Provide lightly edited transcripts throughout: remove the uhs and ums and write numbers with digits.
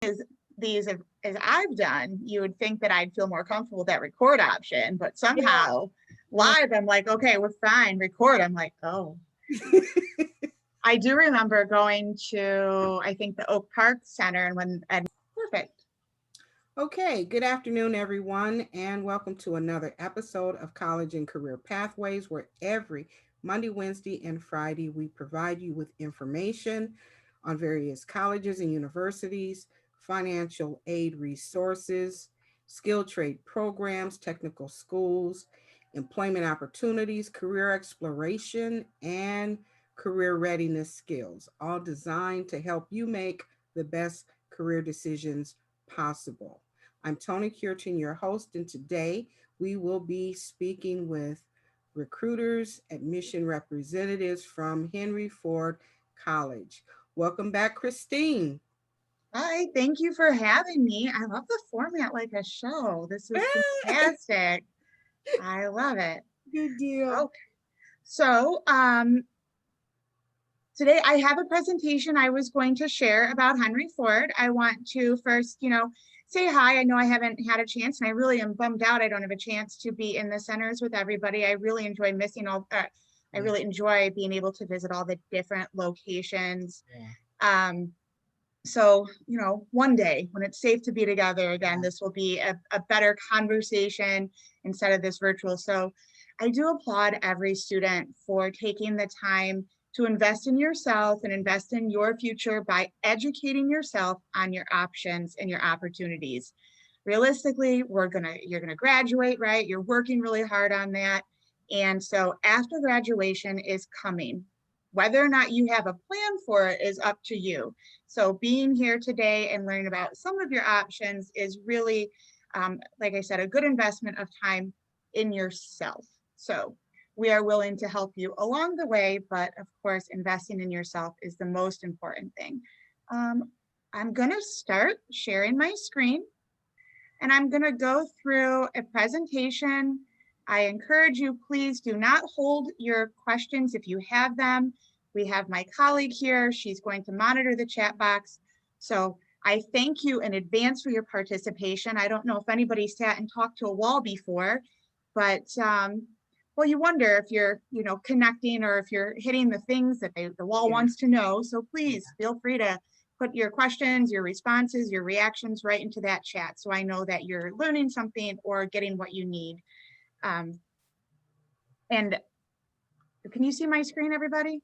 as as I've done, you would think that I'd feel more comfortable with that record option, but Yeah. somehow live, I'm like, okay, we're fine. Record, I'm like, oh. I do remember going to, I think, the Oak Park Center and perfect. Okay, good afternoon, everyone, and welcome to another episode of College and Career Pathways, where every Monday, Wednesday, and Friday we provide you with information on various colleges and universities, financial aid resources, skilled trade programs, technical schools, employment opportunities, career exploration, and career readiness skills, all designed to help you make the best career decisions possible. I'm Tony Curtin, your host, and today we will be speaking with recruiters, admission representatives from Henry Ford College. Welcome back, Kristine. Hi, thank you for having me. I love the format like a show. This is fantastic. I love it. Good deal. Okay, so today I have a presentation I was going to share about Henry Ford. I want to first, say hi. I know I haven't had a chance, and I really am bummed out I don't have a chance to be in the centers with everybody. I really enjoy I Yeah, really enjoy being able to visit all the different locations. yeah, Um, so, one day when it's safe to be together again, yeah. this will be a better conversation instead of this virtual. So I do applaud every student for taking the time to invest in yourself and invest in your future by educating yourself on your options and your opportunities. Realistically, you're gonna graduate, right? You're working really hard on that. And so after graduation is coming. Whether or not you have a plan for it is up to you. So being here today and learning about some of your options is really, like I said, a good investment of time in yourself. So we are willing to help you along the way, but of course, investing in yourself is the most important thing. I'm gonna start sharing my screen and I'm gonna go through a presentation. I encourage you, please do not hold your questions if you have them. We have my colleague here. She's going to monitor the chat box. So I thank you in advance for your participation. I don't know if anybody sat and talked to a wall before, but well, you wonder if you're, connecting or if you're hitting the things that the wall Yeah, wants to know. So yeah. please feel free to put your questions, your responses, your reactions right into that chat. So I know that you're learning something or getting what you need. Um, and can you see my screen, everybody?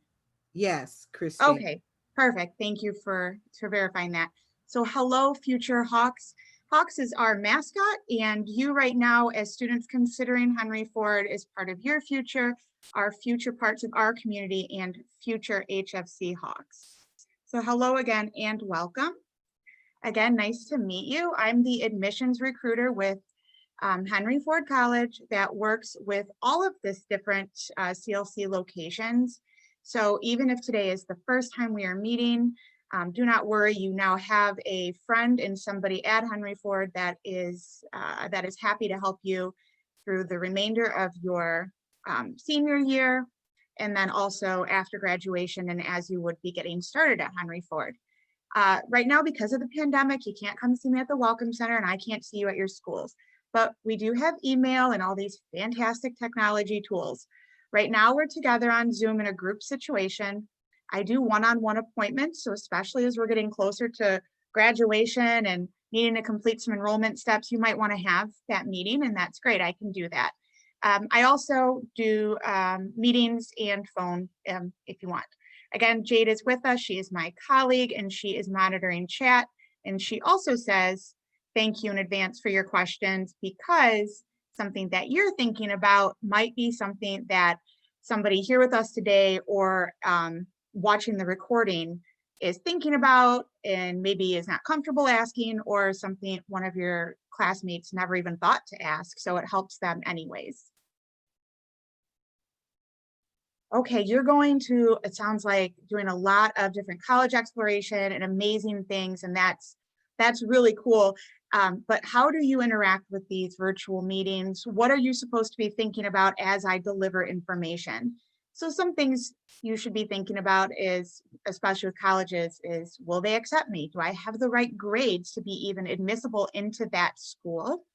Yes, Kristine. Okay, perfect. Thank you for verifying that. So hello, future Hawks. Hawks is our mascot, and you right now, as students considering Henry Ford is part of your future, are future parts of our community and future HFC Hawks. So hello again and welcome. Again, nice to meet you. I'm the admissions recruiter with Henry Ford College that works with all of this different CLC locations. So even if today is the first time we are meeting, do not worry, you now have a friend and somebody at Henry Ford that is happy to help you through the remainder of your senior year, and then also after graduation and as you would be getting started at Henry Ford. Right now, because of the pandemic, you can't come see me at the Welcome Center and I can't see you at your schools. But we do have email and all these fantastic technology tools. Right now, we're together on Zoom in a group situation. I do one-on-one appointments, so especially as we're getting closer to graduation and needing to complete some enrollment steps, you might want to have that meeting, and that's great. I can do that. I also do meetings and phone if you want. Again, Jade is with us. She is my colleague and she is monitoring chat. And she also says, thank you in advance for your questions because something that you're thinking about might be something that somebody here with us today or watching the recording is thinking about and maybe is not comfortable asking, or something one of your classmates never even thought to ask. So it helps them anyways. Okay, you're going to, it sounds like, doing a lot of different college exploration and amazing things, and that's really cool. But how do you interact with these virtual meetings? What are you supposed to be thinking about as I deliver information? So some things you should be thinking about is, especially with colleges, is will they accept me? Do I have the right grades to be even admissible into that school?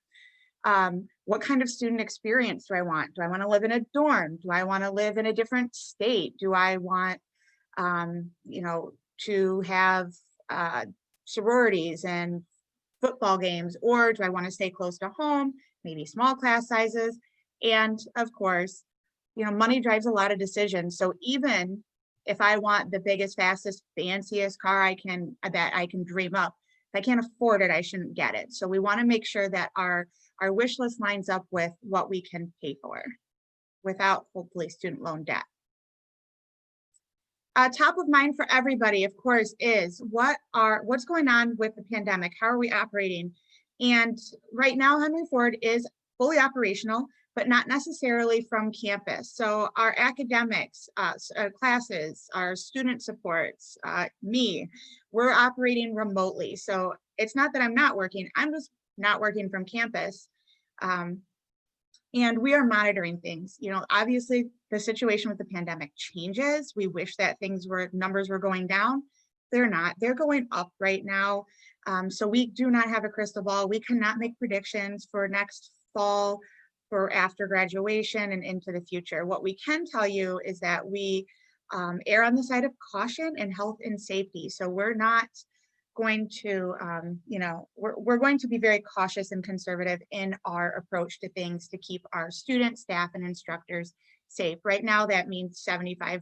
What kind of student experience do I want? Do I want to live in a dorm? Do I want to live in a different state? Do I want, to have uh, sororities and football games, or do I want to stay close to home, maybe small class sizes? And of course, money drives a lot of decisions. So even if I want the biggest, fastest, fanciest car that I can dream up, if I can't afford it, I shouldn't get it. So we want to make sure that our wish list lines up with what we can pay for without hopefully student loan debt. Top of mind for everybody, of course, is what's going on with the pandemic? How are we operating? And right now, Henry Ford is fully operational, but not necessarily from campus. So our academics, classes, our student supports, we're operating remotely. So it's not that I'm not working, I'm just not working from campus. And we are monitoring things. Obviously the situation with the pandemic changes. We wish that numbers were going down. They're not, they're going up right now. So we do not have a crystal ball. We cannot make predictions for next fall, for after graduation and into the future. What we can tell you is that we err on the side of caution and health and safety. So we're not going to, we're going to be very cautious and conservative in our approach to things to keep our students, staff, and instructors safe. Right now, that means 75%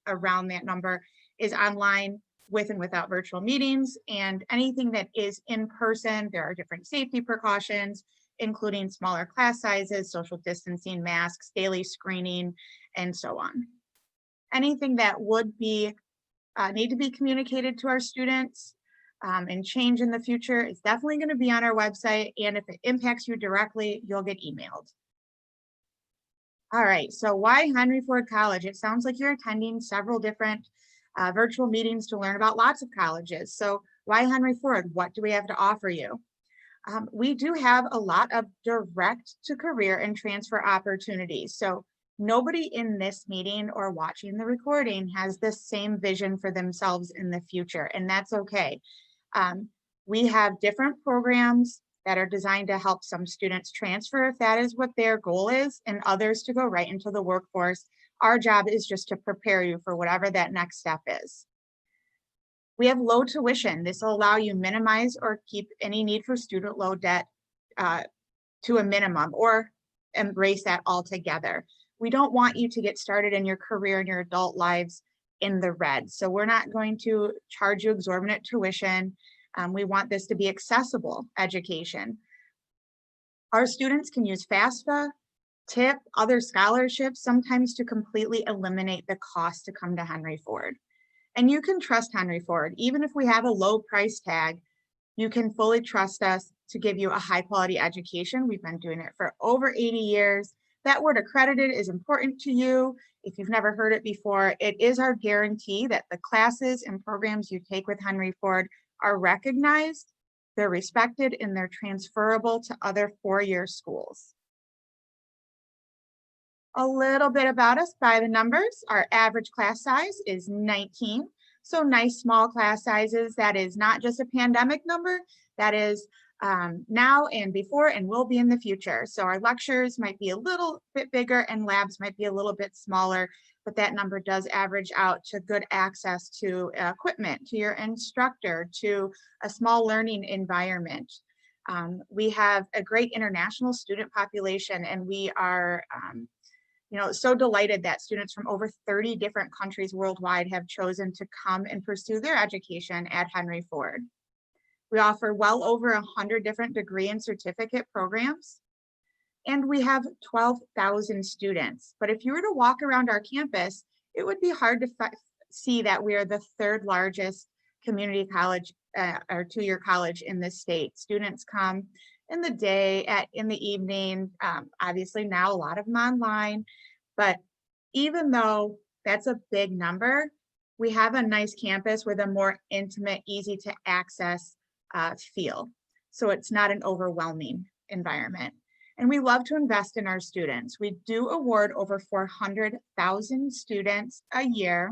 around that number is online with and without virtual meetings, and anything that is in person, there are different safety precautions, including smaller class sizes, social distancing, masks, daily screening, and so on. Anything that would be need to be communicated to our students and change in the future is definitely going to be on our website. And if it impacts you directly, you'll get emailed. All right, so why Henry Ford College? It sounds like you're attending several different virtual meetings to learn about lots of colleges. So why Henry Ford? What do we have to offer you? We do have a lot of direct to career and transfer opportunities. So nobody in this meeting or watching the recording has the same vision for themselves in the future, and that's okay. We have different programs that are designed to help some students transfer if that is what their goal is, and others to go right into the workforce. Our job is just to prepare you for whatever that next step is. We have low tuition. This will allow you minimize or keep any need for student loan debt to a minimum, or embrace that altogether. We don't want you to get started in your career and your adult lives in the red. So we're not going to charge you exorbitant tuition. We want this to be accessible education. Our students can use FAFSA, TIP, other scholarships, sometimes to completely eliminate the cost to come to Henry Ford. And you can trust Henry Ford. Even if we have a low price tag, you can fully trust us to give you a high quality education. We've been doing it for over 80 years. That word accredited is important to you. If you've never heard it before, it is our guarantee that the classes and programs you take with Henry Ford are recognized, they're respected, and they're transferable to other four-year schools. A little bit about us by the numbers. Our average class size is 19. So nice small class sizes. That is not just a pandemic number. That is now and before and will be in the future. So our lectures might be a little bit bigger and labs might be a little bit smaller, but that number does average out to good access to equipment, to your instructor, to a small learning environment. We have a great international student population, and we are so delighted that students from over 30 different countries worldwide have chosen to come and pursue their education at Henry Ford. We offer well over 100 different degree and certificate programs, and we have 12,000 students. But if you were to walk around our campus, it would be hard to see that we are the third largest community college or two-year college in the state. Students come in the day, in the evening, obviously now a lot of them online, but even though that's a big number, we have a nice campus with a more intimate, easy to access feel. So it's not an overwhelming environment. And we love to invest in our students. We do award over 400,000 students a year,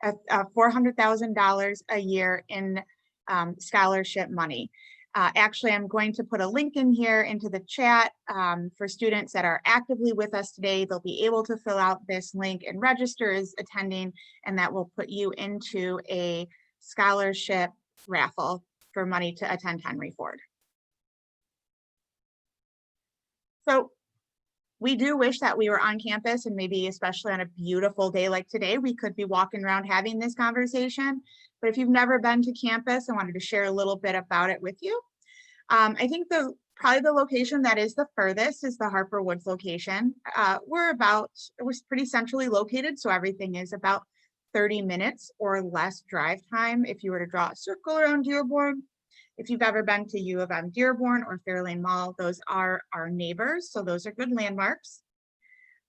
$400,000 a year in scholarship money. Actually, I'm going to put a link in here into the chat for students that are actively with us today. They'll be able to fill out this link and register as attending, and that will put you into a scholarship raffle for money to attend Henry Ford. So we do wish that we were on campus, and maybe especially on a beautiful day like today, we could be walking around having this conversation. But if you've never been to campus, I wanted to share a little bit about it with you. I think probably the location that is the furthest is the Harper Woods location. We're pretty centrally located, so everything is about 30 minutes or less drive time if you were to draw a circle around Dearborn. If you've ever been to U of M Dearborn or Fairlane Mall, those are our neighbors, so those are good landmarks.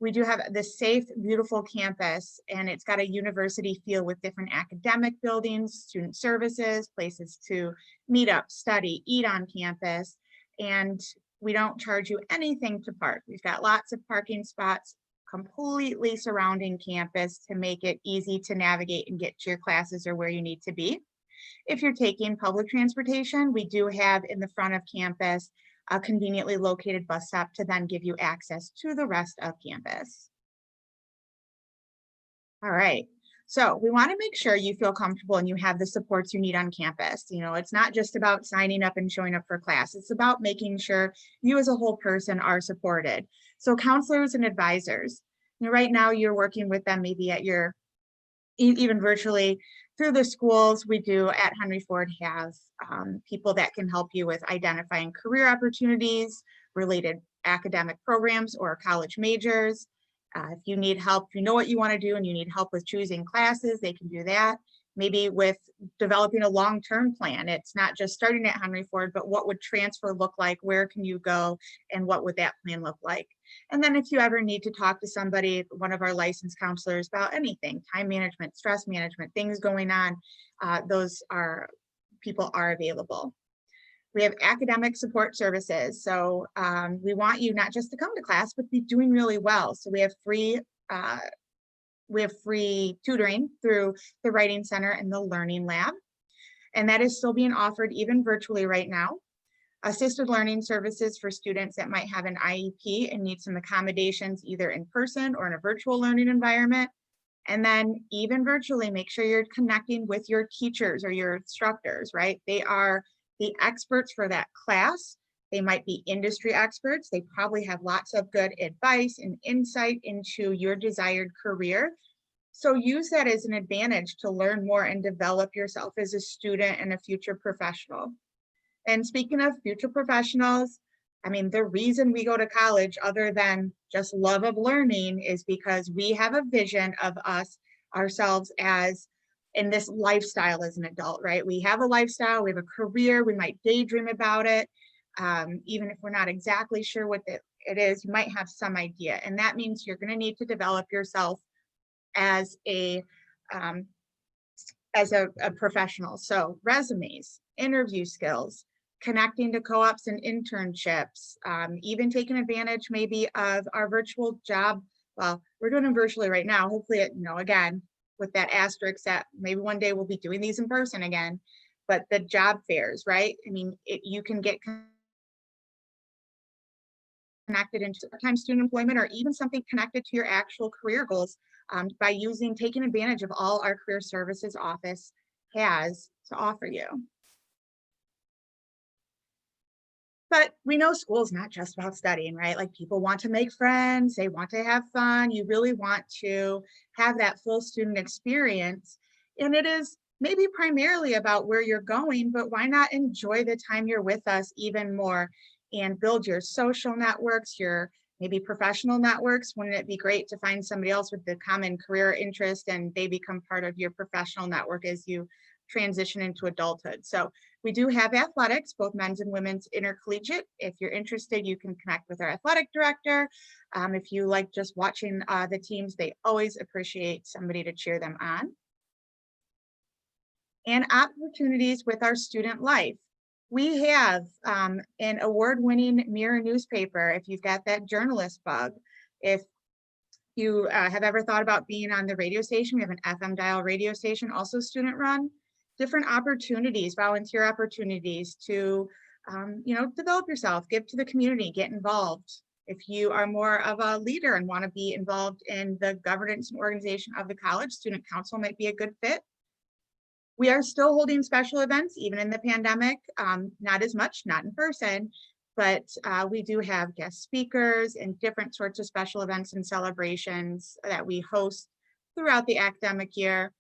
We do have this safe, beautiful campus, and it's got a university feel with different academic buildings, student services, places to meet up, study, eat on campus, and we don't charge you anything to park. We've got lots of parking spots completely surrounding campus to make it easy to navigate and get to your classes or where you need to be. If you're taking public transportation, we do have in the front of campus a conveniently located bus stop to then give you access to the rest of campus. All right, so we want to make sure you feel comfortable and you have the supports you need on campus. You know, it's not just about signing up and showing up for class. It's about making sure you as a whole person are supported. So counselors and advisors, right now you're working with them maybe at your, even virtually through the schools. We do at Henry Ford have people that can help you with identifying career opportunities, related academic programs or college majors. If you need help, if you know what you want to do and you need help with choosing classes, they can do that. Maybe with developing a long-term plan. It's not just starting at Henry Ford, but what would transfer look like? Where can you go? And what would that plan look like? And then if you ever need to talk to somebody, one of our licensed counselors about anything, time management, stress management, things going on, people are available. We have academic support services. So we want you not just to come to class, but be doing really well. So we have free tutoring through the Writing Center and the Learning Lab. And that is still being offered even virtually right now. Assisted learning services for students that might have an IEP and need some accommodations either in person or in a virtual learning environment. And then even virtually, make sure you're connecting with your teachers or your instructors, right? They are the experts for that class. They might be industry experts. They probably have lots of good advice and insight into your desired career. So use that as an advantage to learn more and develop yourself as a student and a future professional. And speaking of future professionals, I mean, the reason we go to college, other than just love of learning, is because we have a vision of ourselves as in this lifestyle as an adult, right? We have a lifestyle, we have a career, we might daydream about it. Even if we're not exactly sure what it is, you might have some idea. And that means you're going to need to develop yourself as a professional. So resumes, interview skills, connecting to co-ops and internships, even taking advantage maybe of our virtual job. Well, we're doing them virtually right now. Hopefully, again, with that asterisk that maybe one day we'll be doing these in person again, but the job fairs, right? I mean, you can get connected into part-time student employment or even something connected to your actual career goals by taking advantage of all our career services office has to offer you. But we know school's not just about studying, right? Like people want to make friends, they want to have fun. You really want to have that full student experience. And it is maybe primarily about where you're going, but why not enjoy the time you're with us even more and build your social networks, your maybe professional networks? Wouldn't it be great to find somebody else with the common career interest and they become part of your professional network as you transition into adulthood? So we do have athletics, both men's and women's intercollegiate. If you're interested, you can connect with our athletic director. If you like just watching the teams, they always appreciate somebody to cheer them on. And opportunities with our student life. We have an award-winning Mirror newspaper. If you've got that journalist bug, if you have ever thought about being on the radio station, we have an FM dial radio station, also student run. Different opportunities, volunteer opportunities to, develop yourself, give to the community, get involved. If you are more of a leader and want to be involved in the governance and organization of the college, student council might be a good fit. We are still holding special events, even in the pandemic, not as much, not in person, but we do have guest speakers and different sorts of special events and celebrations that we host throughout the academic year.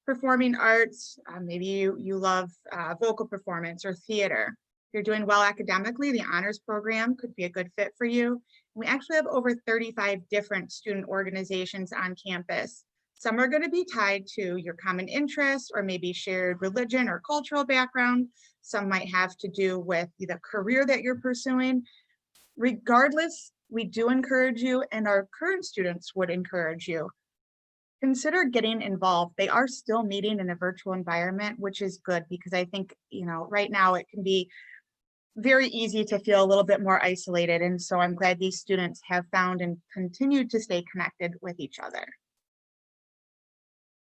Performing arts, maybe you love vocal performance or theater. If you're doing well academically, the honors program could be a good fit for you. We actually have over 35 different student organizations on campus. Some are going to be tied to your common interests or maybe shared religion or cultural background. Some might have to do with the career that you're pursuing. Regardless, we do encourage you, and our current students would encourage you, consider getting involved. They are still meeting in a virtual environment, which is good because I think, right now it can be very easy to feel a little bit more isolated. And so I'm glad these students have found and continued to stay connected with each other.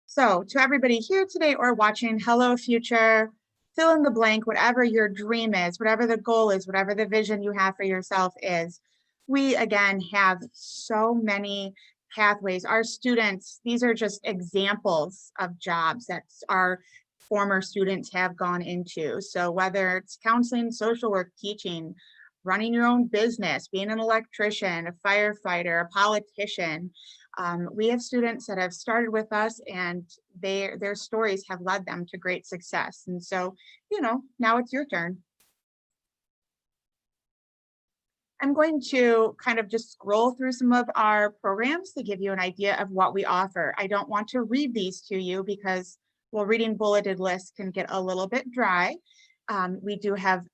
So to everybody here today or watching, hello future, fill in the blank, whatever your dream is, whatever the goal is, whatever the vision you have for yourself is. We again have so many pathways. Our students, these are just examples of jobs that our former students have gone into. So whether it's counseling, social work, teaching, running your own business, being an electrician, a firefighter, a politician, we have students that have started with us and their stories have led them to great success. And so, now it's your turn. I'm going to kind of just scroll through some of our programs to give you an idea of what we offer. I don't want to read these to you because, well, reading bulleted lists can get a little bit dry. We do have,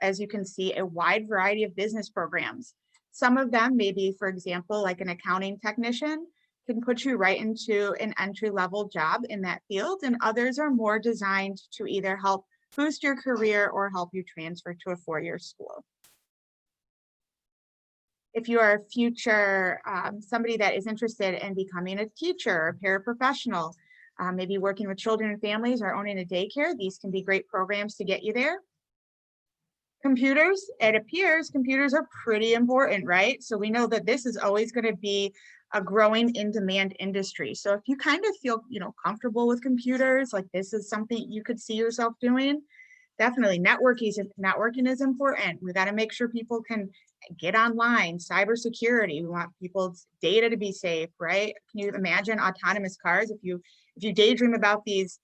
as you can see, a wide variety of business programs. Some of them, maybe, for example, like an accounting technician, can put you right into an entry-level job in that field, and others are more designed to either help boost your career or help you transfer to a four-year school. If you are a future somebody that is interested in becoming a teacher, a paraprofessional, maybe working with children and families or owning a daycare, these can be great programs to get you there. Computers, it appears computers are pretty important, right? So we know that this is always going to be a growing in-demand industry. So if you kind of feel, comfortable with computers, like this is something you could see yourself doing, definitely networking is important. We got to make sure people can get online. Cybersecurity, we want people's data to be safe, right? Can you imagine autonomous cars? If you daydream about these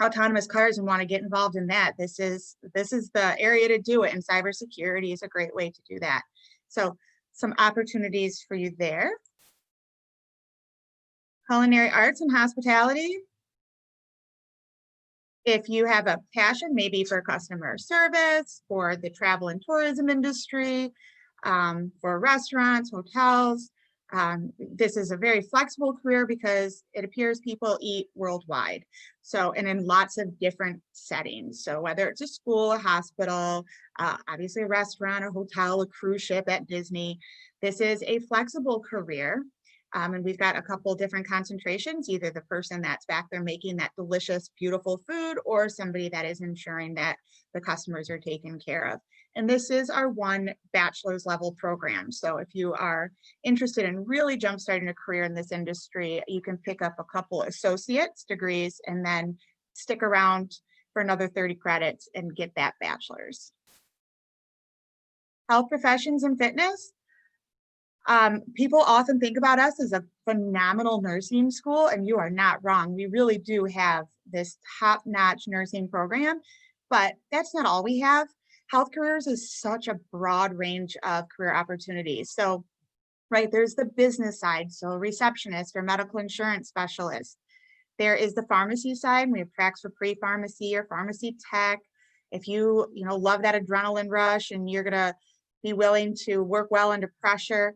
autonomous cars and want to get involved in that, this is the area to do it, and cybersecurity is a great way to do that. So some opportunities for you there. Culinary arts and hospitality. If you have a passion, maybe for customer service, for the travel and tourism industry, for restaurants, hotels, this is a very flexible career because it appears people eat worldwide. So, and in lots of different settings. So whether it's a school, a hospital, obviously a restaurant, a hotel, a cruise ship at Disney, this is a flexible career. And we've got a couple different concentrations, either the person that's back there making that delicious, beautiful food, or somebody that is ensuring that the customers are taken care of. And this is our one bachelor's level program. So if you are interested in really jumpstarting a career in this industry, you can pick up a couple associate's degrees and then stick around for another 30 credits and get that bachelor's. Health professions and fitness. People often think about us as a phenomenal nursing school, and you are not wrong. We really do have this top-notch nursing program, but that's not all we have. Health careers is such a broad range of career opportunities. So, right, there's the business side, so receptionist or medical insurance specialist. There is the pharmacy side. We have tracks for pre-pharmacy or pharmacy tech. If you love that adrenaline rush and you're gonna be willing to work well under pressure,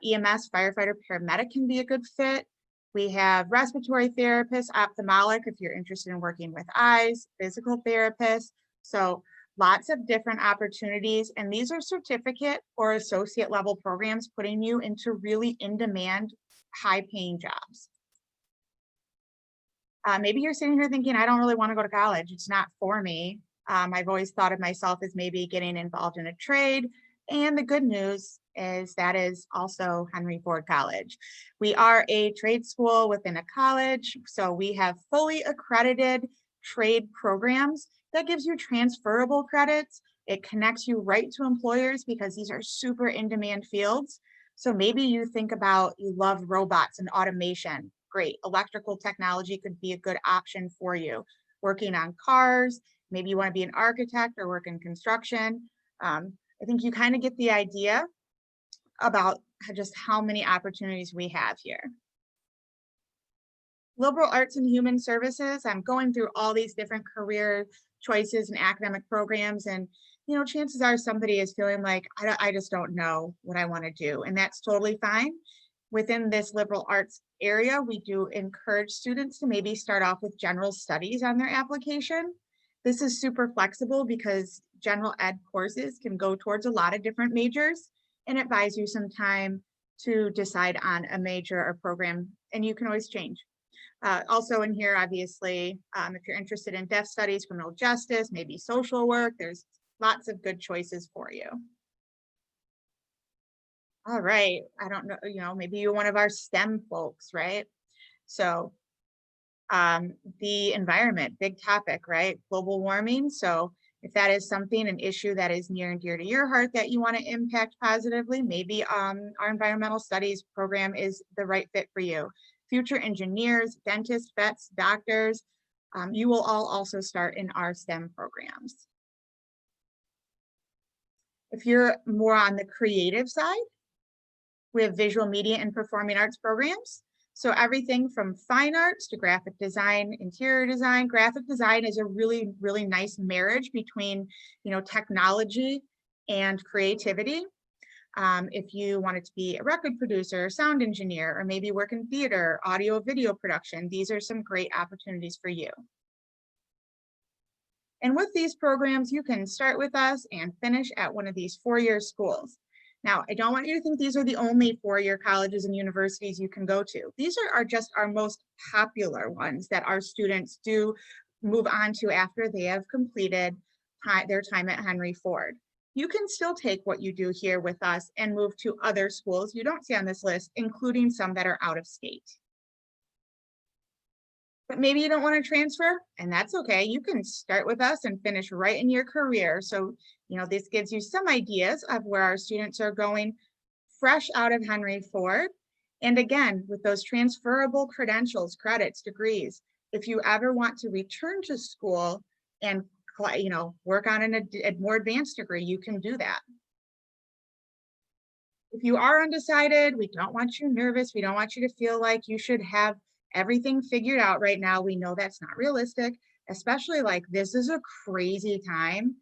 EMS, firefighter, paramedic can be a good fit. We have respiratory therapists, ophthalmic, if you're interested in working with eyes, physical therapists. So Lots of different opportunities, and these are certificate or associate level programs putting you into really in-demand, high-paying jobs. Maybe you're sitting here thinking, I don't really want to go to college. It's not for me. I've always thought of myself as maybe getting involved in a trade. And the good news is that is also Henry Ford College. We are a trade school within a college. So we have fully accredited trade programs that gives you transferable credits. It connects you right to employers because these are super in-demand fields. So maybe you think about, you love robots and automation. Great. Electrical technology could be a good option for you. Working on cars, maybe you want to be an architect or work in construction. I think you kind of get the idea about just how many opportunities we have here. Liberal arts and human services, I'm going through all these different career choices and academic programs, and chances are somebody is feeling like, I just don't know what I want to do, and that's totally fine. Within this liberal arts area, we do encourage students to maybe start off with general studies on their application. This is super flexible because general ed courses can go towards a lot of different majors, and it buys you some time to decide on a major or program, and you can always change. Also in here, obviously, if you're interested in deaf studies, criminal justice, maybe social work, there's lots of good choices for you. All right, I don't know, maybe you're one of our STEM folks, right? So the environment, big topic, right? Global warming. So if that is something, an issue that is near and dear to your heart that you want to impact positively, maybe our environmental studies program is the right fit for you. Future engineers, dentists, vets, doctors, you will all also start in our STEM programs. If you're more on the creative side, we have visual media and performing arts programs. So everything from fine arts to graphic design, interior design. Graphic design is a really, really nice marriage between, technology and creativity. If you wanted to be a record producer, sound engineer, or maybe work in theater, audio, video production, these are some great opportunities for you. And with these programs, you can start with us and finish at one of these four-year schools. Now, I don't want you to think these are the only four-year colleges and universities you can go to. These are just our most popular ones that our students do move on to after they have completed their time at Henry Ford. You can still take what you do here with us and move to other schools you don't see on this list, including some that are out of state. But maybe you don't want to transfer, and that's okay. You can start with us and finish right in your career. So, this gives you some ideas of where our students are going fresh out of Henry Ford. And again, with those transferable credentials, credits, degrees, if you ever want to return to school and work on a more advanced degree, you can do that. If you are undecided, we don't want you nervous. We don't want you to feel like you should have everything figured out right now. We know that's not realistic, especially like this is a crazy time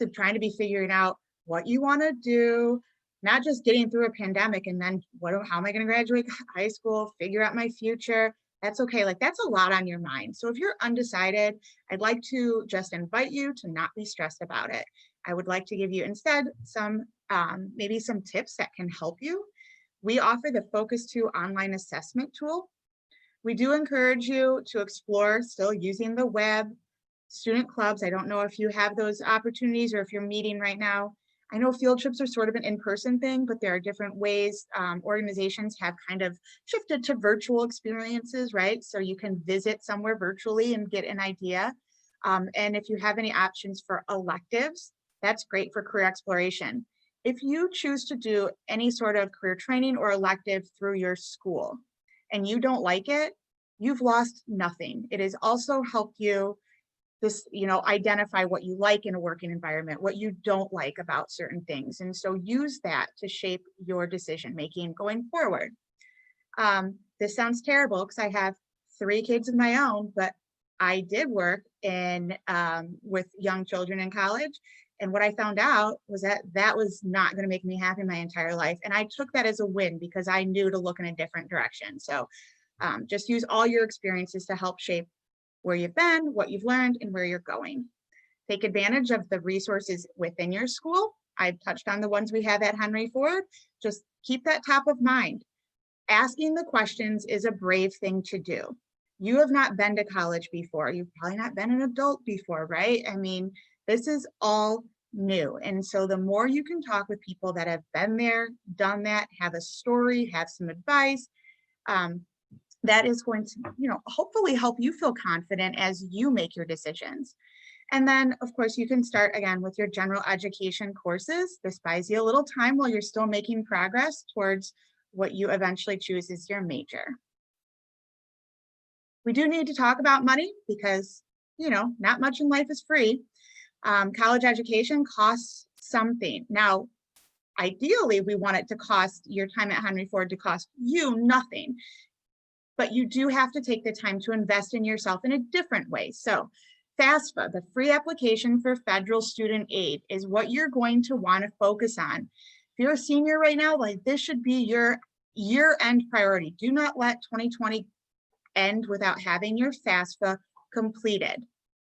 to trying to be figuring out what you want to do, not just getting through a pandemic and then how am I going to graduate high school, figure out my future. That's okay. Like that's a lot on your mind. So if you're undecided, I'd like to just invite you to not be stressed about it. I would like to give you instead some maybe some tips that can help you. We offer the Focus 2 online assessment tool. We do encourage you to explore still using the web, student clubs. I don't know if you have those opportunities or if you're meeting right now. I know field trips are sort of an in-person thing, but there are different ways organizations have kind of shifted to virtual experiences, right? So you can visit somewhere virtually and get an idea. And if you have any options for electives, that's great for career exploration. If you choose to do any sort of career training or elective through your school and you don't like it, you've lost nothing. It has also helped you identify what you like in a working environment, what you don't like about certain things. And so use that to shape your decision-making going forward. This sounds terrible because I have 3 kids of my own, but I did work with young children in college. And what I found out was that was not going to make me happy my entire life. And I took that as a win because I knew to look in a different direction. So just use all your experiences to help shape where you've been, what you've learned, and where you're going. Take advantage of the resources within your school. I've touched on the ones we have at Henry Ford. Just keep that top of mind. Asking the questions is a brave thing to do. You have not been to college before. You've probably not been an adult before, right? I mean, this is all new. And so the more you can talk with people that have been there, done that, have a story, have some advice, that is going to, hopefully help you feel confident as you make your decisions. And then, of course, you can start again with your general education courses. This buys you a little time while you're still making progress towards what you eventually choose as your major. We do need to talk about money because, not much in life is free. College education costs something. Now, ideally, we want it to cost your time at Henry Ford to cost you nothing. But you do have to take the time to invest in yourself in a different way. So FAFSA, the free application for federal student aid, is what you're going to want to focus on. If you're a senior right now, this should be your year-end priority. Do not let 2020 end without having your FAFSA completed,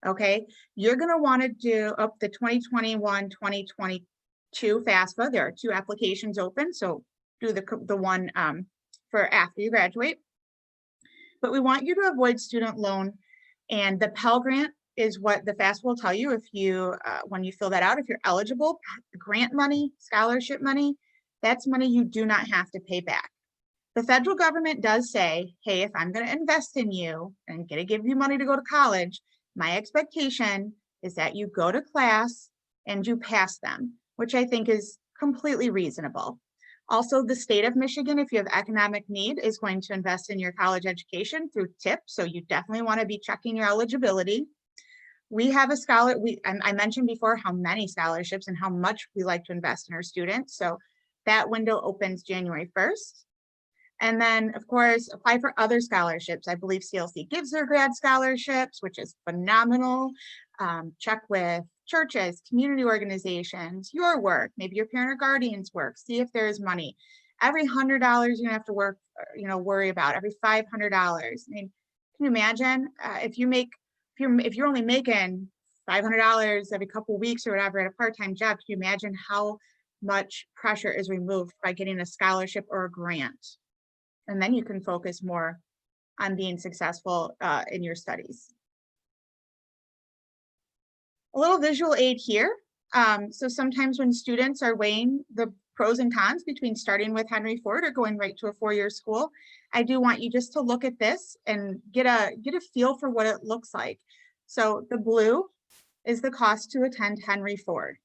okay? You're gonna wanna do up the 2021-2022 FAFSA. There are 2 applications open, so do the one for after you graduate. But we want you to avoid student loan, and the Pell Grant is what the FAFSA will tell you if you, when you fill that out, if you're eligible. Grant money, scholarship money, that's money you do not have to pay back. The federal government does say, hey, if I'm going to invest in you and going to give you money to go to college, my expectation is that you go to class and you pass them, which I think is completely reasonable. Also, the state of Michigan, if you have economic need, is going to invest in your college education through TIP. So you definitely want to be checking your eligibility. We have a scholar, I mentioned before how many scholarships and how much we like to invest in our students. So that window opens January 1st. And then, of course, apply for other scholarships. I believe CLC gives their grad scholarships, which is phenomenal. Check with churches, community organizations, your work, maybe your parent or guardian's work, see if there's money. Every $100 you're gonna have to worry about, every $500. I mean, can you imagine if you're only making $500 every couple of weeks or whatever at a part-time job, can you imagine how much pressure is removed by getting a scholarship or a grant? And then you can focus more on being successful in your studies. A little visual aid here. So sometimes when students are weighing the pros and cons between starting with Henry Ford or going right to a 4-year school, I do want you just to look at this and get a feel for what it looks like. So the blue is the cost to attend Henry Ford.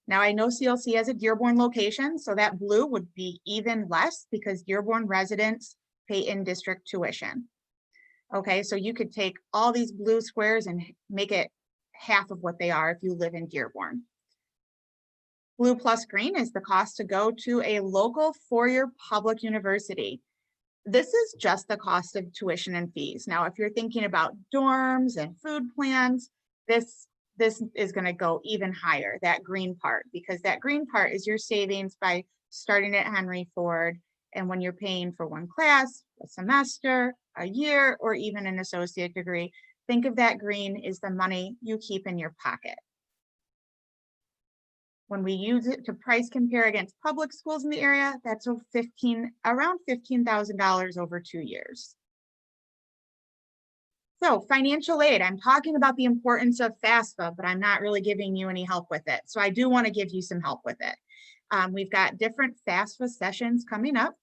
Now I know CLC has a Dearborn location, so that blue would be even less because Dearborn residents pay in-district tuition. Okay, so you could take all these blue squares and make it half of what they are if you live in Dearborn. Blue plus green is the cost to go to a local 4-year public university. This is just the cost of tuition and fees. Now, if you're thinking about dorms and food plans, this is going to go even higher, that green part, because that green part is your savings by starting at Henry Ford. And when you're paying for one class, a semester, a year, or even an associate degree, think of that green as the money you keep in your pocket. When we use it to price compare against public schools in the area, that's around $15,000 over 2 years. So financial aid, I'm talking about the importance of FAFSA, but I'm not really giving you any help with it. So I do want to give you some help with it. We've got different FAFSA sessions coming up,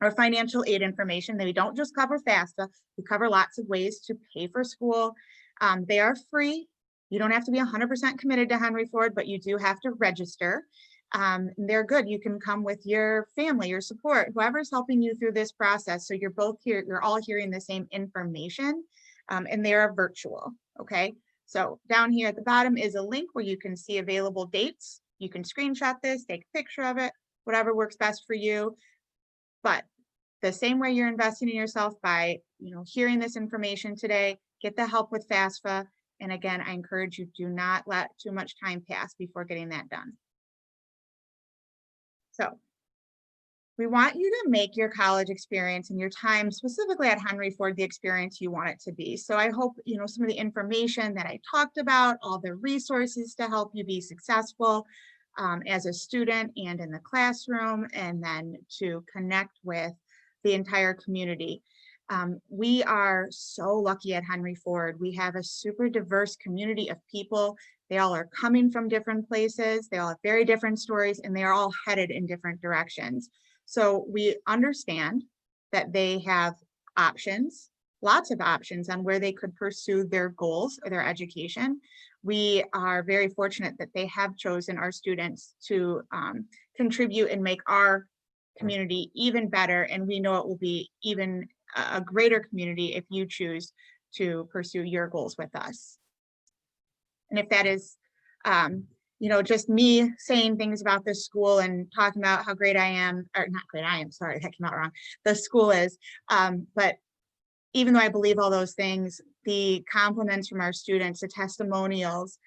or financial aid information. We don't just cover FAFSA, we cover lots of ways to pay for school. They are free. You don't have to be 100% committed to Henry Ford, but you do have to register. They're good. You can come with your family, your support, whoever's helping you through this process. So you're both here, you're all hearing the same information, and they are virtual, okay? So down here at the bottom is a link where you can see available dates. You can screenshot this, take a picture of it, whatever works best for you. But the same way you're investing in yourself by, hearing this information today, get the help with FAFSA. And again, I encourage you, do not let too much time pass before getting that done. So We want you to make your college experience and your time specifically at Henry Ford the experience you want it to be. So I hope, some of the information that I talked about, all the resources to help you be successful as a student and in the classroom, and then to connect with the entire community. We are so lucky at Henry Ford. We have a super diverse community of people. They all are coming from different places. They all have very different stories, and they are all headed in different directions. So we understand that they have options, lots of options on where they could pursue their goals or their education. We are very fortunate that they have chosen our students to contribute and make our community even better. And we know it will be even a greater community if you choose to pursue your goals with us. And if that is, just me saying things about this school and talking about how great I am, or not great I am, sorry, that came out wrong, the school is, but even though I believe all those things, the compliments from our students, the testimonials,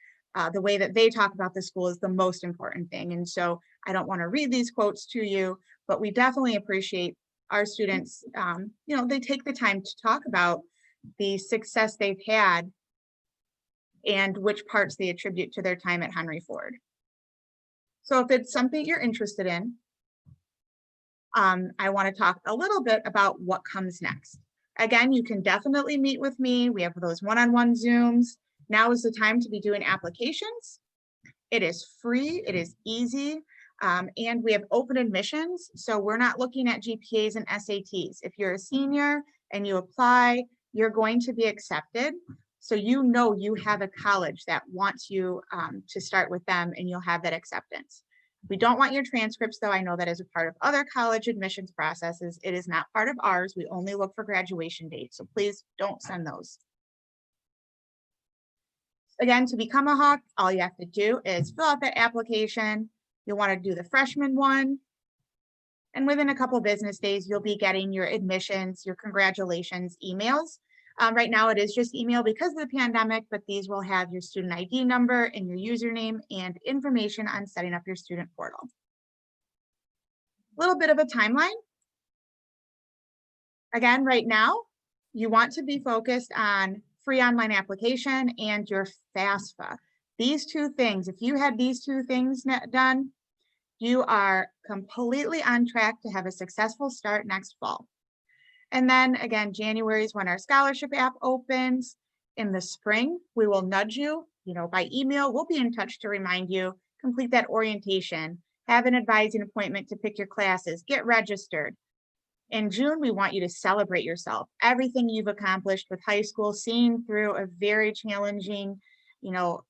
the way that they talk about the school is the most important thing. And so I don't want to read these quotes to you, but we definitely appreciate our students. They take the time to talk about the success they've had and which parts they attribute to their time at Henry Ford. So if it's something you're interested in, I want to talk a little bit about what comes next. Again, you can definitely meet with me. We have those one-on-one Zooms. Now is the time to be doing applications. It is free, it is easy, and we have open admissions. So we're not looking at GPAs and SATs. If you're a senior and you apply, you're going to be accepted. So you have a college that wants you to start with them, and you'll have that acceptance. We don't want your transcripts, though. I know that is a part of other college admissions processes. It is not part of ours. We only look for graduation dates. So please don't send those. Again, to become a Hawk, all you have to do is fill out that application. You'll want to do the freshman one. And within a couple of business days, you'll be getting your admissions, your congratulations emails. Right now it is just email because of the pandemic, but these will have your student ID number and your username and information on setting up your student portal. A little bit of a timeline. Again, right now, you want to be focused on free online application and your FAFSA. These two things, if you had these two things done, you are completely on track to have a successful start next fall. And then again, January is when our scholarship app opens. In the spring, we will nudge you, by email. We'll be in touch to remind you, complete that orientation, have an advising appointment to pick your classes, get registered. In June, we want you to celebrate yourself, everything you've accomplished with high school, seeing through a very challenging,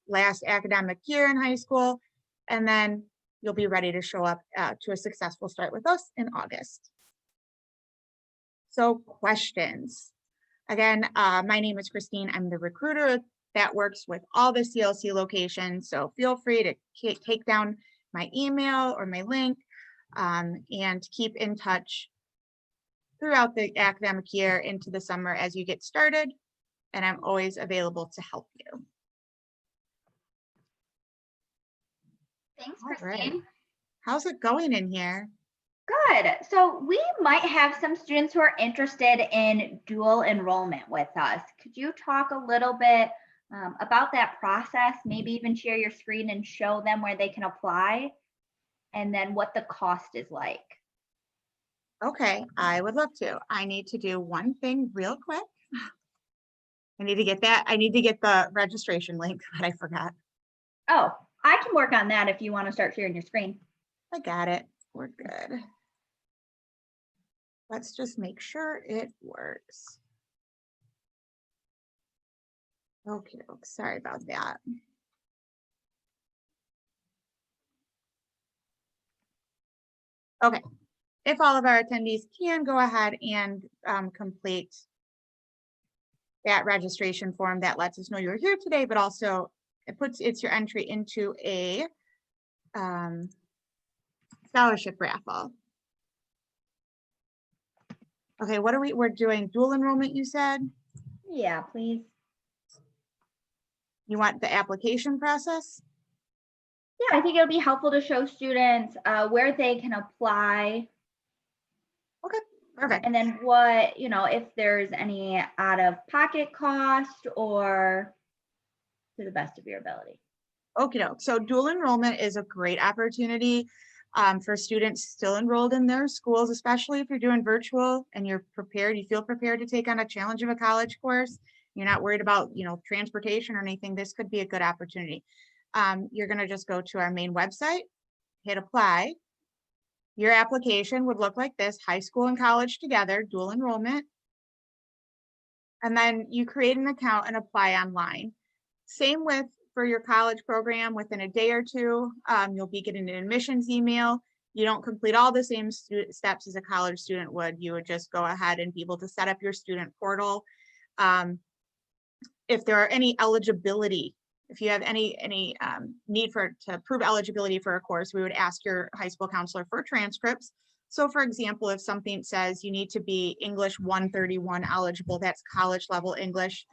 last academic year in high school. And then you'll be ready to show up to a successful start with us in August. So questions. Again, my name is Kristine. I'm the recruiter that works with all the CLC locations. So feel free to take down my email or my link and keep in touch throughout the academic year into the summer as you get started. And I'm always available to help you. Thanks, All Kristine. right. How's it going in here? Good. So we might have some students who are interested in dual enrollment with us. Could you talk a little bit about that process? Maybe even share your screen and show them where they can apply, and then what the cost is like. Okay, I would love to. I need to do one thing real quick. I need to get that. I need to get the registration link that I forgot. Oh, I can work on that if you want to start sharing your screen. I got it. We're good. Let's just make sure it works. Okay, sorry about that. Okay, if all of our attendees can go ahead and complete that registration form, that lets us know you're here today, but also it's your entry into a scholarship raffle. Okay, what are we're doing dual enrollment, you said? Yeah, please. You want the application process? Yeah, I think it'll be helpful to show students where they can apply Perfect. And then what, if there's any out of pocket cost or to the best of your ability. Okay, so dual enrollment is a great opportunity for students still enrolled in their schools, especially if you're doing virtual and you're prepared, you feel prepared to take on a challenge of a college course. You're not worried about, transportation or anything. This could be a good opportunity. You're going to just go to our main website, hit apply. Your application would look like this: high school and college together, dual enrollment. And then you create an account and apply online. Same with for your college program. Within a day or two, you'll be getting an admissions email. You don't complete all the same steps as a college student would. You would just go ahead and be able to set up your student portal. If there are any eligibility, if you have any need to prove eligibility for a course, we would ask your high school counselor for transcripts. So for example, if something says you need to be English 131 eligible, that's college level English,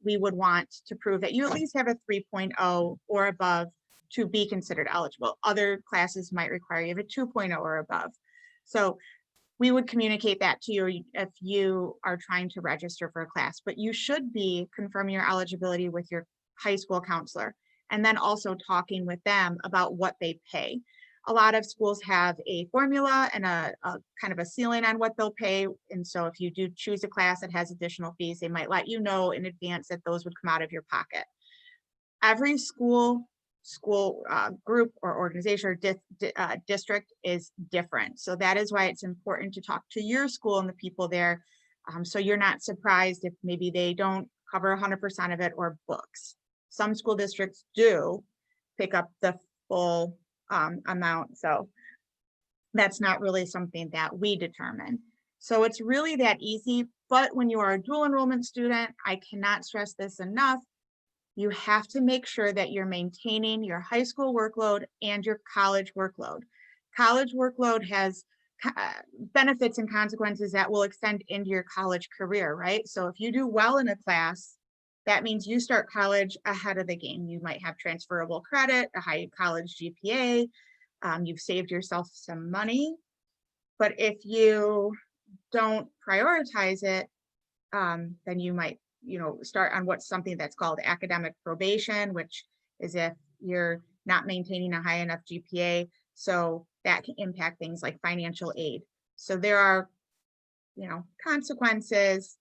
we would want to prove that you at least have a 3.0 or above to be considered eligible. Other classes might require you have a 2.0 or above. So we would communicate that to you if you are trying to register for a class, but you should be confirming your eligibility with your high school counselor and then also talking with them about what they pay. A lot of schools have a formula and a kind of a ceiling on what they'll pay. And so if you do choose a class that has additional fees, they might let you know in advance that those would come out of your pocket. Every school group or organization or district is different. So that is why it's important to talk to your school and the people there. So you're not surprised if maybe they don't cover 100% of it or books. Some school districts do pick up the full amount. So that's not really something that we determine. So it's really that easy. But when you are a dual enrollment student, I cannot stress this enough. You have to make sure that you're maintaining your high school workload and your college workload. College workload has benefits and consequences that will extend into your college career, right? So if you do well in a class, that means you start college ahead of the game. You might have transferable credit, a high college GPA, you've saved yourself some money. But if you don't prioritize it, then you might start on what's something that's called academic probation, which is if you're not maintaining a high enough GPA. So that can impact things like financial aid. So there are, consequences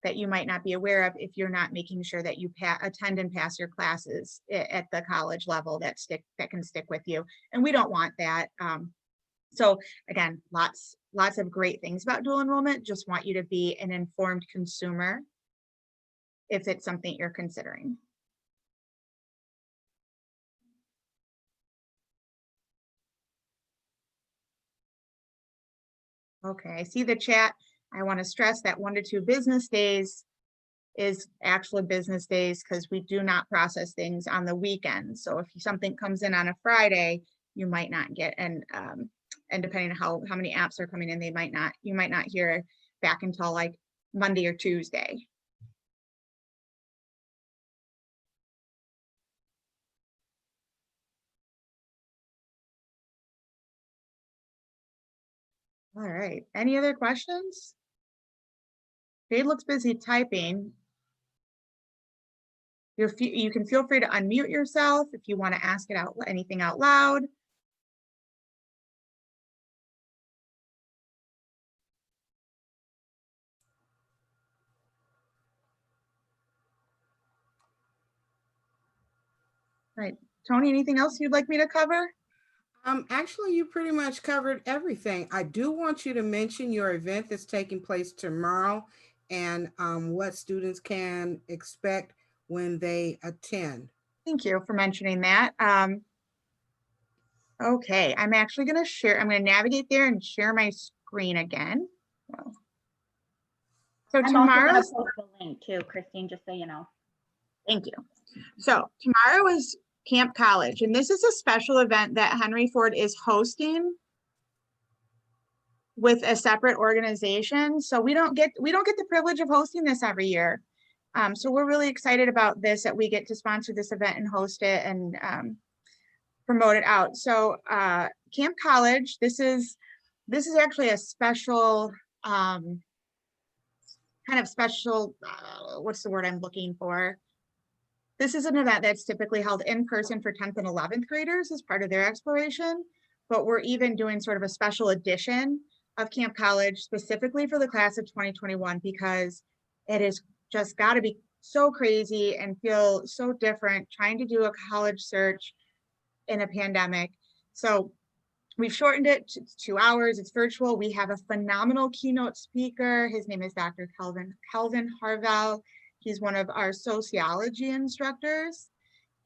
that you might not be aware of if you're not making sure that you attend and pass your classes at the college level that can stick with you. And we don't want that. So again, lots of great things about dual enrollment. Just want you to be an informed consumer if it's something you're considering. Okay, I see the chat. I want to stress that 1 to 2 business days is actual business days because we do not process things on the weekend. So if something comes in on a Friday, you might not get, and depending on how many apps are coming in, you might not hear back until like Monday or Tuesday. All right, any other questions? Jade looks busy typing. You can feel free to unmute yourself if you want to ask anything out loud. All right, Tony, anything else you'd like me to cover? Actually, you pretty much covered everything. I do want you to mention your event that's taking place tomorrow and what students can expect when they attend. Thank you for mentioning that. Okay, I'm actually going to navigate there and share my screen again. So I'm also going to tomorrow's, post the link too, Kristine, just so you know. thank you. So tomorrow is Camp College, and this is a special event that Henry Ford is hosting with a separate organization. So we don't get the privilege of hosting this every year. So we're really excited about this, that we get to sponsor this event and host it and promote it out. So Camp College, this is this is actually a special, kind of special, what's the word I'm looking for? This is an event that's typically held in person for 10th and 11th graders as part of their exploration, but we're even doing sort of a special edition of Camp College specifically for the class of 2021, because it is just got to be so crazy and feel so different trying to do a college search in a pandemic. So we've shortened it to 2 hours. It's virtual. We have a phenomenal keynote speaker. His name is Dr. Kelvin Harvell. He's one of our sociology instructors.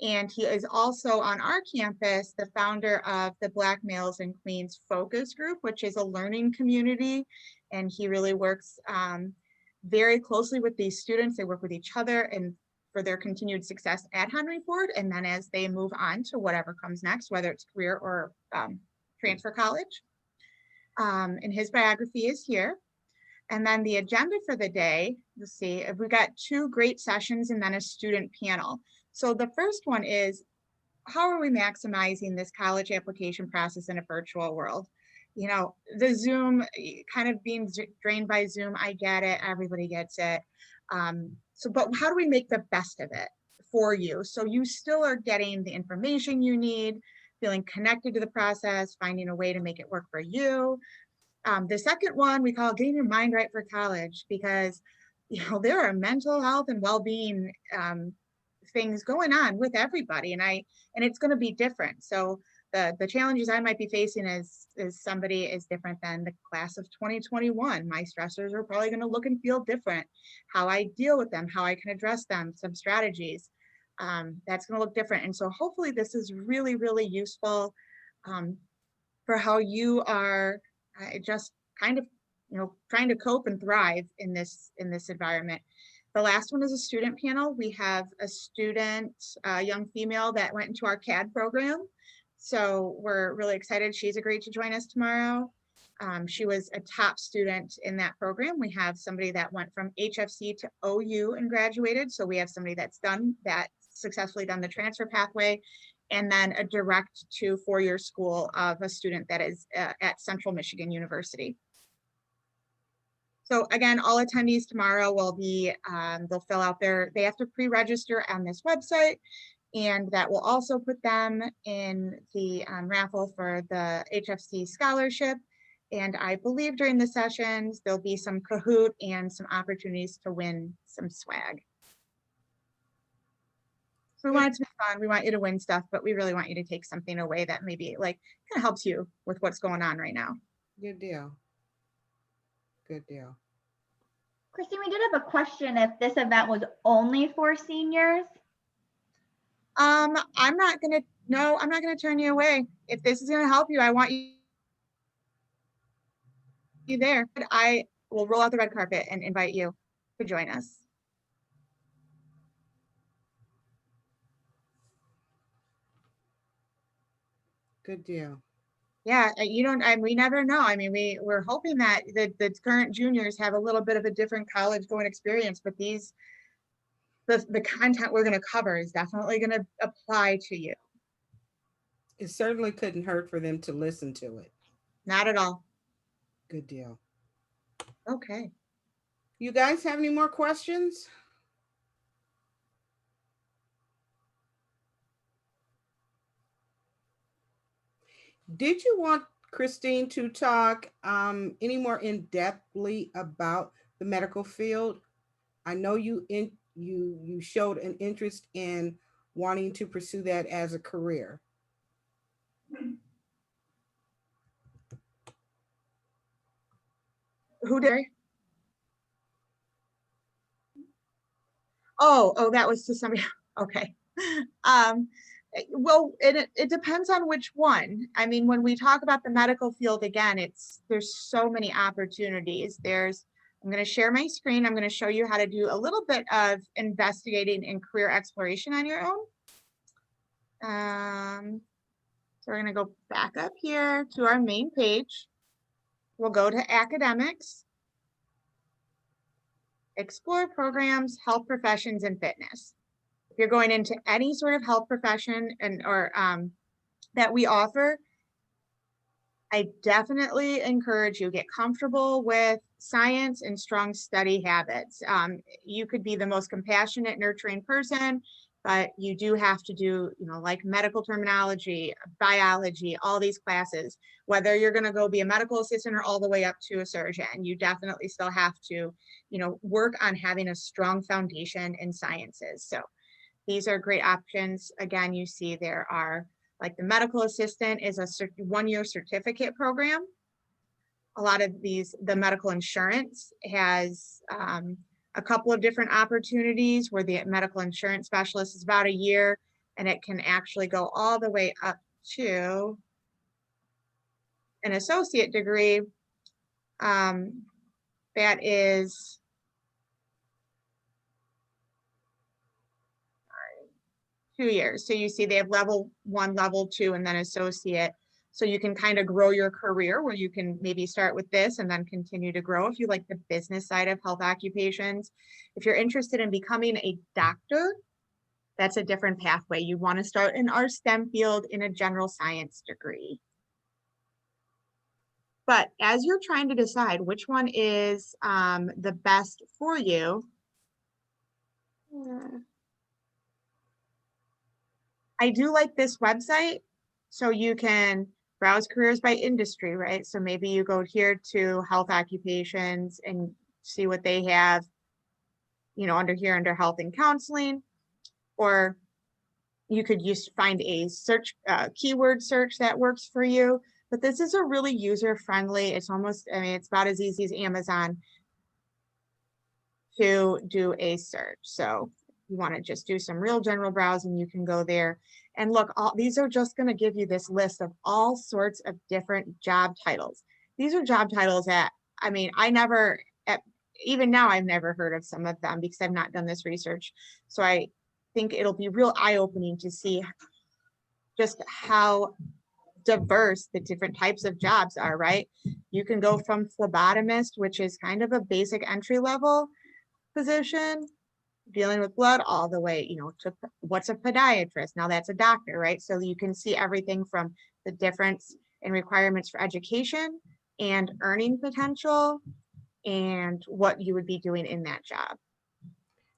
And he is also on our campus, the founder of the Black Males and Queens Focus Group, which is a learning community. And he really works very closely with these students. They work with each other and for their continued success at Henry Ford. And then as they move on to whatever comes next, whether it's career or transfer college. And his biography is here. And then the agenda for the day, let's see, we've got 2 great sessions and then a student panel. So the first one is, how are we maximizing this college application process in a virtual world? You know, the Zoom, kind of being drained by Zoom, I get it, everybody gets it. But how do we make the best of it for you? So you still are getting the information you need, feeling connected to the process, finding a way to make it work for you. The second one we call getting your mind right for college, because there are mental health and well-being things going on with everybody, and it's going to be different. So the challenges I might be facing as somebody is different than the class of 2021. My stressors are probably going to look and feel different. How I deal with them, how I can address them, some strategies, that's going to look different. And so hopefully this is really, really useful for how you are just kind of, trying to cope and thrive in this environment. The last one is a student panel. We have a student, a young female that went into our CAD program. So we're really excited. She's agreed to join us tomorrow. She was a top student in that program. We have somebody that went from HFC to OU and graduated. So we have somebody that's successfully done the transfer pathway, and then a direct to 4-year school of a student that is at Central Michigan University. So again, all attendees tomorrow will be, they'll fill out they have to pre-register on this website, and that will also put them in the raffle for the HFC scholarship. And I believe during the sessions, there'll be some Kahoot and some opportunities to win some swag. So we want it to be fun. We want you to win stuff, but we really want you to take something away that maybe kind of helps you with what's going on right now. Good deal. Good deal. Kristine, we did have a question if this event was only for seniors. I'm not gonna turn you away. If this is gonna help you, I want you there. I will roll out the red carpet and invite you to join us. Good deal. Yeah, we never know. I mean, we're hoping that the current juniors have a little bit of a different college going experience, but the content we're going to cover is definitely going to apply to you. It certainly couldn't hurt for them to listen to it. Not at all. Good deal. Okay. You guys have any more questions? Did you want Kristine to talk any more in-depthly about the medical field? I know you showed an interest in wanting to pursue that as a career. Who did? Oh, that was to somebody. Okay. Well, it depends on which one. I mean, when we talk about the medical field, again, there's so many opportunities. I'm going to share my screen. I'm going to show you how to do a little bit of investigating and career exploration on your own. So we're going to go back up here to our main page. We'll go to academics, explore programs, health professions, and fitness. If you're going into any sort of health profession or that we offer, I definitely encourage you get comfortable with science and strong study habits. You could be the most compassionate, nurturing person, but you do have to do, like medical terminology, biology, all these classes. Whether you're going to go be a medical assistant or all the way up to a surgeon, you definitely still have to, work on having a strong foundation in sciences. So these are great options. Again, you see there are like the medical assistant is a 1-year certificate program. A lot of these, the medical insurance has a couple of different opportunities where the medical insurance specialist is about a year, and it can actually go all the way up to an associate degree. That is 2 years. So you see they have level 1, level 2, and then associate. So you can kind of grow your career where you can maybe start with this and then continue to grow if you like the business side of health occupations. If you're interested in becoming a doctor, that's a different pathway. You want to start in our STEM field in a general science degree. But as you're trying to decide which one is the best for you, I do like this website. So you can browse careers by industry, right? So maybe you go here to health occupations and see what they have, under here under health and counseling, or you could find a search keyword search that works for you. But this is a really user-friendly, it's almost, it's about as easy as Amazon to do a search. So you want to just do some real general browsing, you can go there and look. These are just going to give you this list of all sorts of different job titles. These are job titles that, even now I've never heard of some of them because I've not done this research. So I think it'll be real eye-opening to see just how diverse the different types of jobs are, right? You can go from phlebotomist, which is kind of a basic entry level position, dealing with blood, all the way, to what's a podiatrist. Now that's a doctor, right? So you can see everything from the difference in requirements for education and earning potential and what you would be doing in that job.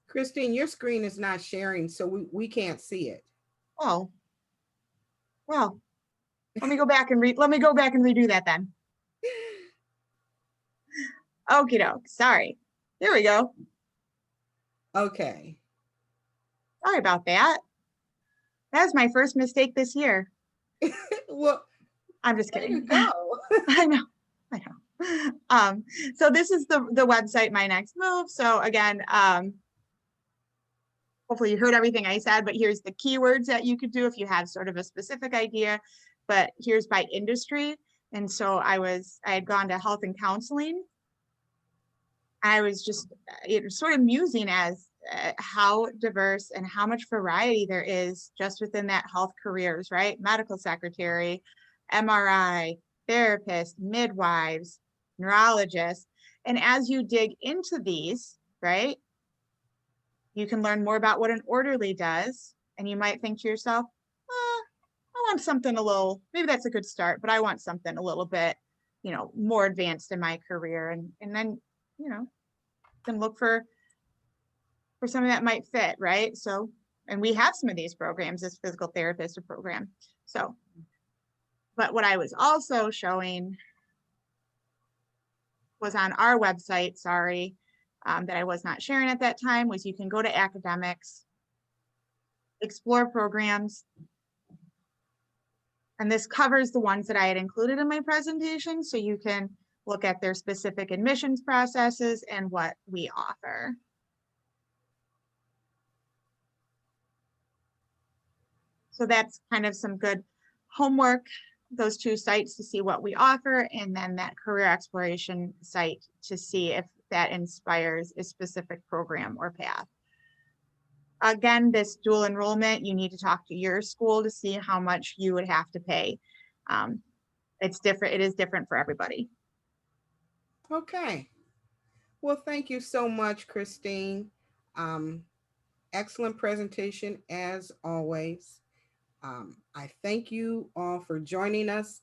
Kristine, your screen is not sharing, so we can't see it. Oh, well, let me go back and redo that then. Okie doke, sorry. There we go. Okay. Sorry about that. That was my first mistake this year. Well, I'm just kidding. Go. I know. So this is the website, My Next Move. So again, hopefully you heard everything I said, but here's the keywords that you could do if you have sort of a specific idea, but here's by industry. And so I had gone to health and counseling. I was just sort of musing as how diverse and how much variety there is just within that health careers, right? Medical secretary, MRI, therapist, midwives, neurologists. And as you dig into these, right, you can learn more about what an orderly does. And you might think to yourself, I want something maybe that's a good start, but I want something a little bit, more advanced in my career. And then, can look for something that might fit, right? So, and we have some of these programs, this physical therapist program. So, but what I was also showing was on our website, that I was not sharing at that time, was you can go to academics, explore programs, and this covers the ones that I had included in my presentation. So you can look at their specific admissions processes and what we offer. So that's kind of some good homework, those two sites to see what we offer, and then that career exploration site to see if that inspires a specific program or path. Again, this dual enrollment, you need to talk to your school to see how much you would have to pay. It's different. It is different for everybody. Okay. Well, thank you so much, Kristine. Excellent presentation as always. I thank you all for joining us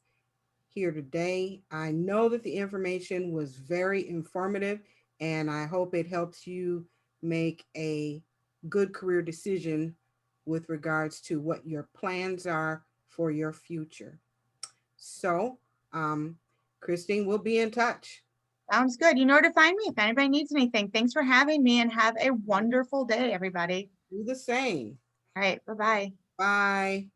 here today. I know that the information was very informative, and I hope it helps you make a good career decision with regards to what your plans are for your future. So, Kristine, we'll be in touch. Sounds good. You know where to find me if anybody needs anything. Thanks for having me and have a wonderful day, everybody. Do the same. All right. Bye-bye. Bye.